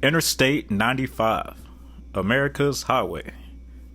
Interstate 95, America's highway,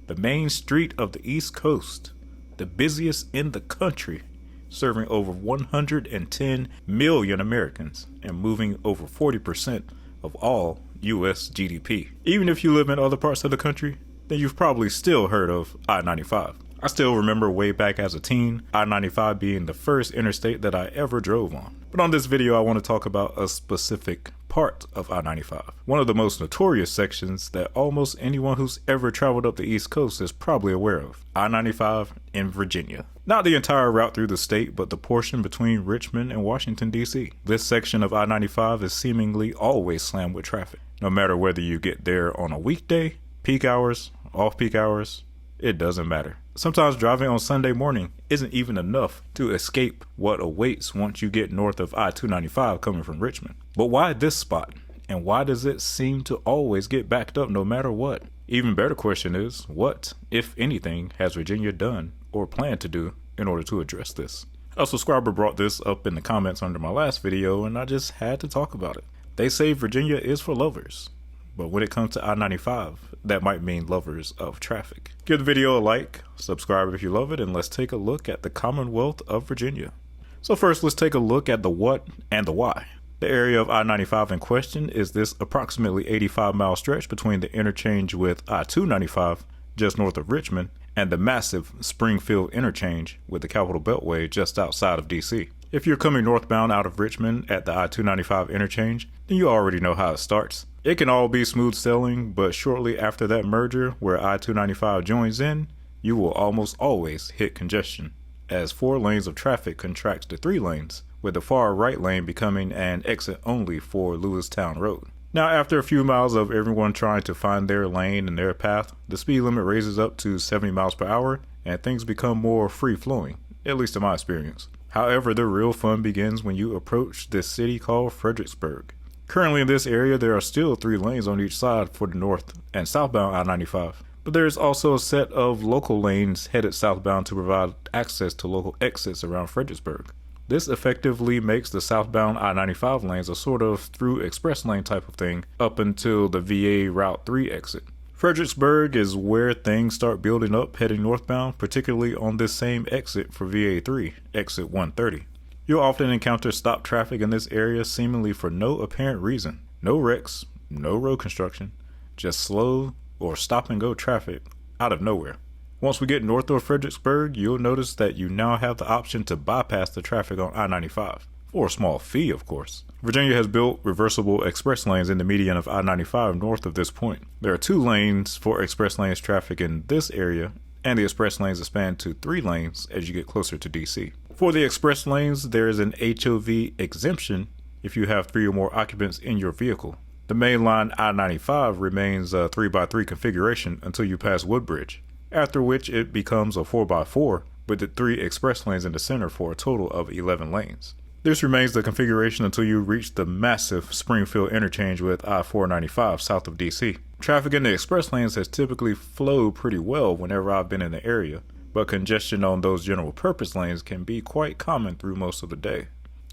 the main street of the East Coast, the busiest in the country, serving over 110 million Americans and moving over 40% of all U.S. GDP. Even if you live in other parts of the country, then you've probably still heard of I-95. I still remember way back as a teen, I-95 being the first interstate that I ever drove on. But on this video, I want to talk about a specific part of I-95. One of the most notorious sections that almost anyone who's ever traveled up the East Coast is probably aware of. I-95 in Virginia. Not the entire route through the state, but the portion between Richmond and Washington, D.C. This section of I-95 is seemingly always slammed with traffic. No matter whether you get there on a weekday, peak hours, off-peak hours, it doesn't matter. Sometimes driving on Sunday morning isn't even enough to escape what awaits once you get north of I-295 coming from Richmond. But why this spot? And why does it seem to always get backed up no matter what? Even better question is, what, if anything, has Virginia done or planned to do in order to address this? A subscriber brought this up in the comments under my last video and I just had to talk about it. They say Virginia is for lovers. But when it comes to I-95, that might mean lovers of traffic. Give the video a like, subscribe if you love it, and let's take a look at the Commonwealth of Virginia. So first, let's take a look at the what and the why. The area of I-95 in question is this approximately 85-mile stretch between the interchange with I-295 just north of Richmond and the massive Springfield interchange with the Capitol Beltway just outside of DC. If you're coming northbound out of Richmond at the I-295 interchange, then you already know how it starts. It can all be smooth sailing, but shortly after that merger where I-295 joins in, you will almost always hit congestion, as 4 lanes of traffic contracts to 3 lanes, with the far right lane becoming an exit only for Lewistown Road. Now, after a few miles of everyone trying to find their lane and their path, the speed limit raises up to 70 miles per hour and things become more free-flowing, at least in my experience. However, the real fun begins when you approach this city called Fredericksburg. Currently in this area, there are still 3 lanes on each side for the north and southbound I-95. But there is also a set of local lanes headed southbound to provide access to local exits around Fredericksburg. This effectively makes the southbound I-95 lanes a sort of through express lane type of thing up until the VA Route 3 exit. Fredericksburg is where things start building up heading northbound, particularly on this same exit for VA 3, exit 130. You'll often encounter stop traffic in this area seemingly for no apparent reason. No wrecks, no road construction, just slow or stop and go traffic out of nowhere. Once we get north of Fredericksburg, you'll notice that you now have the option to bypass the traffic on I-95, for a small fee of course. Virginia has built reversible express lanes in the median of I-95 north of this point. There are 2 lanes for express lanes traffic in this area, and the express lanes expand to 3 lanes as you get closer to DC. For the express lanes, there is an HOV exemption if you have 3 or more occupants in your vehicle. The mainline I-95 remains a 3x3 configuration until you pass Woodbridge, after which it becomes a 4x4 with the 3 express lanes in the center for a total of 11 lanes. This remains the configuration until you reach the massive Springfield interchange with I-495 south of DC. Traffic in the express lanes has typically flowed pretty well whenever I've been in the area, but congestion on those general purpose lanes can be quite common through most of the day.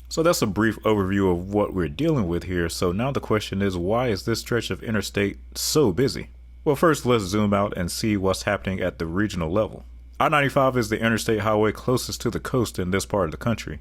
So that's a brief overview of what we're dealing with here. So now the question is, why is this stretch of interstate so busy? Well, first let's zoom out and see what's happening at the regional level. I-95 is the interstate highway closest to the coast in this part of the country.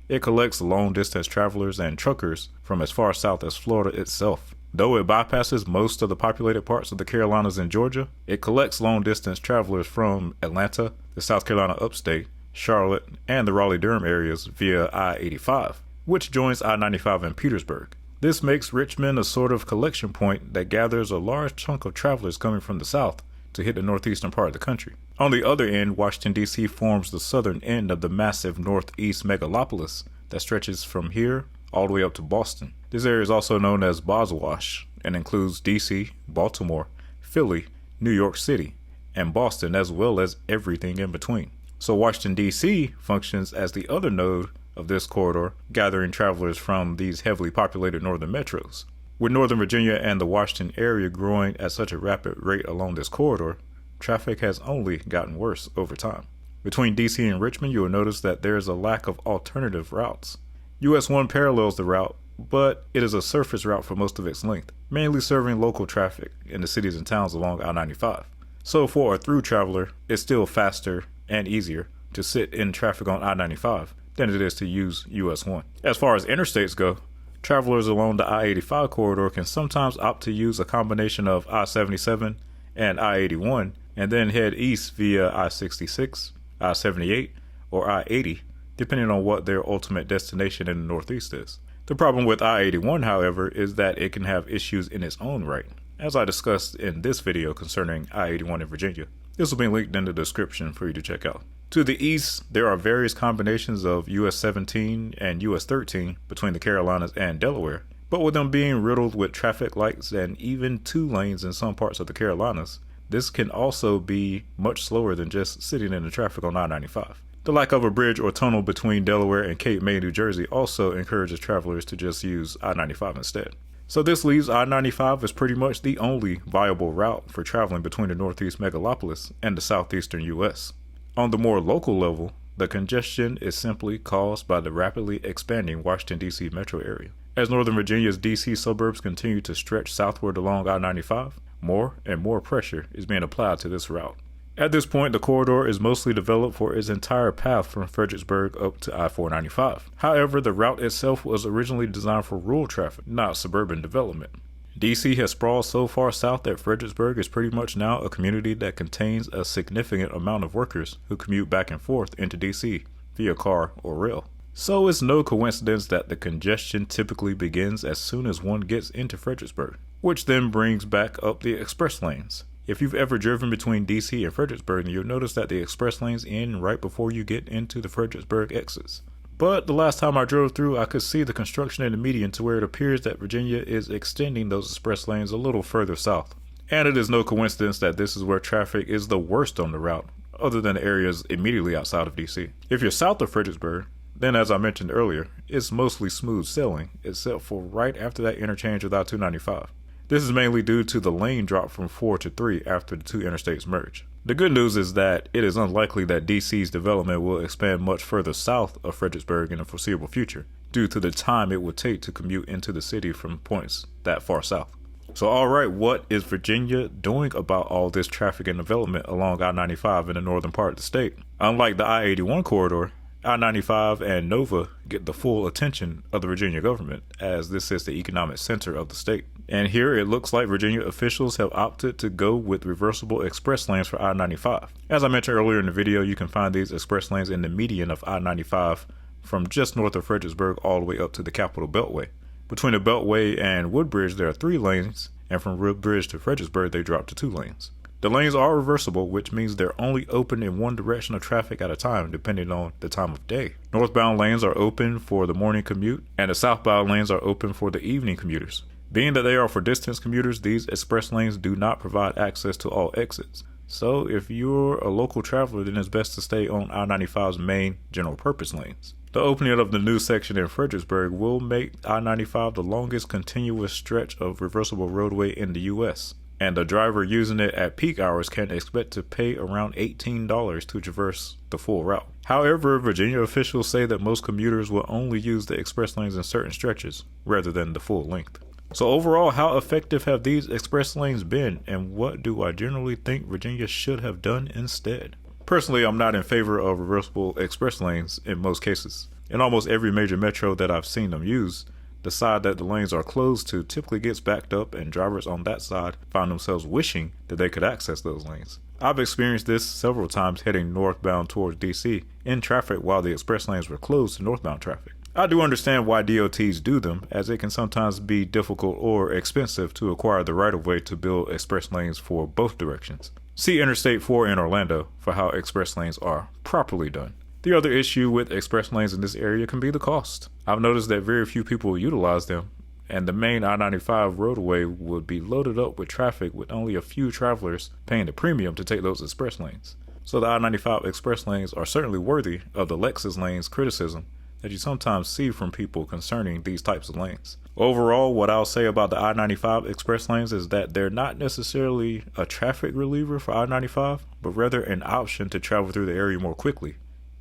It collects long distance travelers and truckers from as far south as Florida itself. Though it bypasses most of the populated parts of the Carolinas and Georgia, it collects long-distance travelers from Atlanta, the South Carolina upstate, Charlotte, and the Raleigh-Durham areas via I-85, which joins I-95 in Petersburg. This makes Richmond a sort of collection point that gathers a large chunk of travelers coming from the south to hit the northeastern part of the country. On the other end, Washington, D.C. forms the southern end of the massive northeast megalopolis that stretches from here all the way up to Boston. This area is also known as Boswash and includes DC, Baltimore, Philly, New York City, and Boston, as well as everything in between. So Washington, D.C. functions as the other node of this corridor, gathering travelers from these heavily populated northern metros. With Northern Virginia and the Washington area growing at such a rapid rate along this corridor, traffic has only gotten worse over time. Between DC and Richmond, you will notice that there is a lack of alternative routes. US 1 parallels the route but it is a surface route for most of its length, mainly serving local traffic in the cities and towns along I-95. So for a through traveler, it's still faster and easier to sit in traffic on I-95 than it is to use US 1. As far as interstates go, travelers along the I-85 corridor can sometimes opt to use a combination of I-77 and I-81 and then head east via I-66, I-78, or I-80, depending on what their ultimate destination in the Northeast is. The problem with I-81, however, is that it can have issues in its own right, as I discussed in this video concerning I-81 in Virginia. This will be linked in the description for you to check out. To the east, there are various combinations of US 17 and US 13 between the Carolinas and Delaware, but with them being riddled with traffic lights and even 2 lanes in some parts of the Carolinas, this can also be much slower than just sitting in the traffic on I-95. The lack of a bridge or tunnel between Delaware and Cape May, New Jersey also encourages travelers to just use I-95 instead. So this leaves I-95 as pretty much the only viable route for traveling between the Northeast megalopolis and the southeastern US. On the more local level, the congestion is simply caused by the rapidly expanding Washington, D.C. metro area. As Northern Virginia's D.C. suburbs continue to stretch southward along I-95, more and more pressure is being applied to this route. At this point, the corridor is mostly developed for its entire path from Fredericksburg up to I-495. However, the route itself was originally designed for rural traffic, not suburban development. DC has sprawled so far south that Fredericksburg is pretty much now a community that contains a significant amount of workers who commute back and forth into DC via car or rail. So it's no coincidence that the congestion typically begins as soon as one gets into Fredericksburg, which then brings back up the express lanes. If you've ever driven between DC and Fredericksburg, you'll notice that the express lanes end right before you get into the Fredericksburg exits. But the last time I drove through, I could see the construction in the median to where it appears that Virginia is extending those express lanes a little further south. And it is no coincidence that this is where traffic is the worst on the route, other than the areas immediately outside of DC. If you're south of Fredericksburg, then as I mentioned earlier, it's mostly smooth sailing, except for right after that interchange with I-295. This is mainly due to the lane drop from 4 to 3 after the 2 interstates merge. The good news is that it is unlikely that DC's development will expand much further south of Fredericksburg in the foreseeable future, due to the time it would take to commute into the city from points that far south. So alright, what is Virginia doing about all this traffic and development along I-95 in the northern part of the state? Unlike the I-81 corridor, I-95 and NOVA get the full attention of the Virginia government, as this is the economic center of the state. And here it looks like Virginia officials have opted to go with reversible express lanes for I-95. As I mentioned earlier in the video, you can find these express lanes in the median of I-95 from just north of Fredericksburg all the way up to the Capitol Beltway. Between the Beltway and Woodbridge, there are 3 lanes, and from Woodbridge to Fredericksburg, they drop to 2 lanes. The lanes are reversible, which means they're only open in one direction of traffic at a time, depending on the time of day. Northbound lanes are open for the morning commute, and the southbound lanes are open for the evening commuters. Being that they are for distance commuters, these express lanes do not provide access to all exits. So if you're a local traveler, then it's best to stay on I-95's main general purpose lanes. The opening of the new section in Fredericksburg will make I-95 the longest continuous stretch of reversible roadway in the US. And a driver using it at peak hours can expect to pay around $18 to traverse the full route. However, Virginia officials say that most commuters will only use the express lanes in certain stretches, rather than the full length. So overall, how effective have these express lanes been, and what do I generally think Virginia should have done instead? Personally, I'm not in favor of reversible express lanes in most cases. In almost every major metro that I've seen them use, the side that the lanes are closed to typically gets backed up, and drivers on that side find themselves wishing that they could access those lanes. I've experienced this several times heading northbound towards DC in traffic while the express lanes were closed to northbound traffic. I do understand why DOTs do them, as it can sometimes be difficult or expensive to acquire the right-of-way to build express lanes for both directions. See Interstate 4 in Orlando for how express lanes are properly done. The other issue with express lanes in this area can be the cost. I've noticed that very few people utilize them, and the main I-95 roadway would be loaded up with traffic with only a few travelers paying the premium to take those express lanes. So the I-95 express lanes are certainly worthy of the Lexus lanes criticism that you sometimes see from people concerning these types of lanes. Overall, what I'll say about the I-95 express lanes is that they're not necessarily a traffic reliever for I-95, but rather an option to travel through the area more quickly,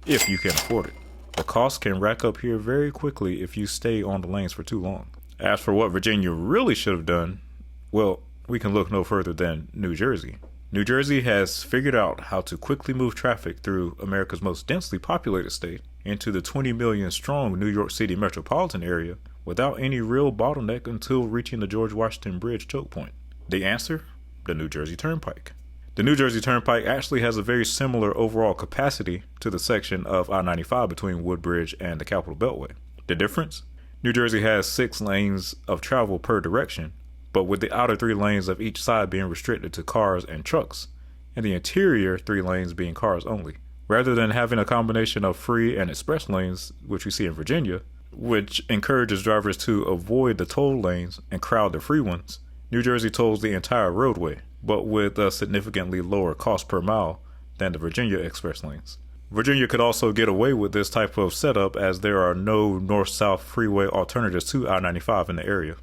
if you can afford it. The cost can rack up here very quickly if you stay on the lanes for too long. As for what Virginia really should have done, well, we can look no further than New Jersey. New Jersey has figured out how to quickly move traffic through America's most densely populated state into the 20 million strong New York City metropolitan area without any real bottleneck until reaching the George Washington Bridge choke point. The answer? The New Jersey Turnpike. The New Jersey Turnpike actually has a very similar overall capacity to the section of I-95 between Woodbridge and the Capitol Beltway. The difference? New Jersey has 6 lanes of travel per direction, but with the outer 3 lanes of each side being restricted to cars and trucks, and the interior 3 lanes being cars only. Rather than having a combination of free and express lanes, which we see in Virginia, which encourages drivers to avoid the toll lanes and crowd the free ones, New Jersey tolls the entire roadway, but with a significantly lower cost per mile than the Virginia express lanes. Virginia could also get away with this type of setup as there are no north-south freeway alternatives to I-95 in the area,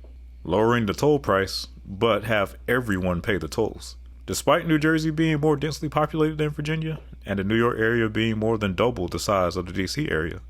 lowering the toll price, but have everyone pay the tolls. Despite New Jersey being more densely populated than Virginia, and the New York area being more than double the size of the DC area,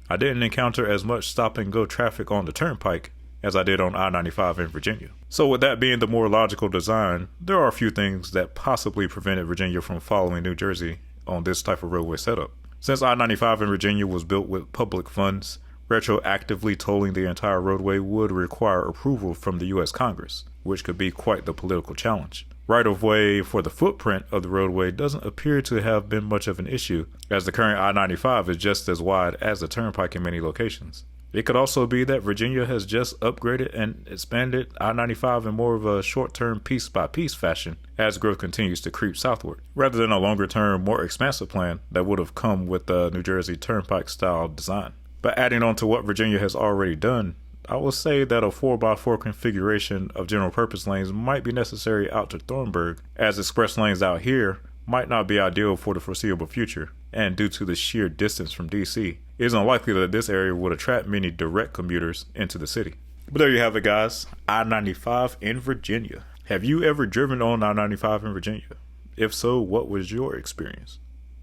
I didn't encounter as much stop-and-go traffic on the Turnpike as I did on I-95 in Virginia. So with that being the more logical design, there are a few things that possibly prevented Virginia from following New Jersey on this type of roadway setup. Since I-95 in Virginia was built with public funds, retroactively tolling the entire roadway would require approval from the U.S. Congress, which could be quite the political challenge. Right-of-way for the footprint of the roadway doesn't appear to have been much of an issue, as the current I-95 is just as wide as the Turnpike in many locations. It could also be that Virginia has just upgraded and expanded I-95 in more of a short-term piece-by-piece fashion as growth continues to creep southward, rather than a longer-term, more expansive plan that would have come with the New Jersey Turnpike-style design. But adding on to what Virginia has already done, I will say that a 4x4 configuration of general purpose lanes might be necessary out to Thornburg, as express lanes out here might not be ideal for the foreseeable future, and due to the sheer distance from DC, it is unlikely that this area would attract many direct commuters into the city. But there you have it, guys. I-95 in Virginia. Have you ever driven on I-95 in Virginia? If so, what was your experience?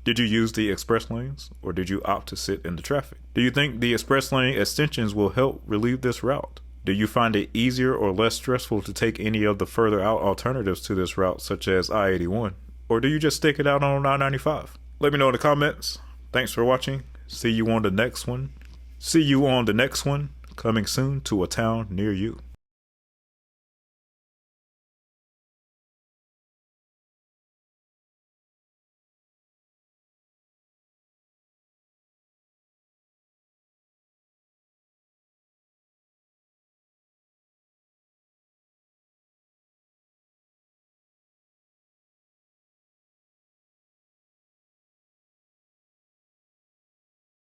Did you use the express lanes, or did you opt to sit in the traffic? Do you think the express lane extensions will help relieve this route? Do you find it easier or less stressful to take any of the further out alternatives to this route, such as I-81? Or do you just stick it out on I-95? Let me know in the comments. Thanks for watching. See you on the next one. Coming soon to a town near you.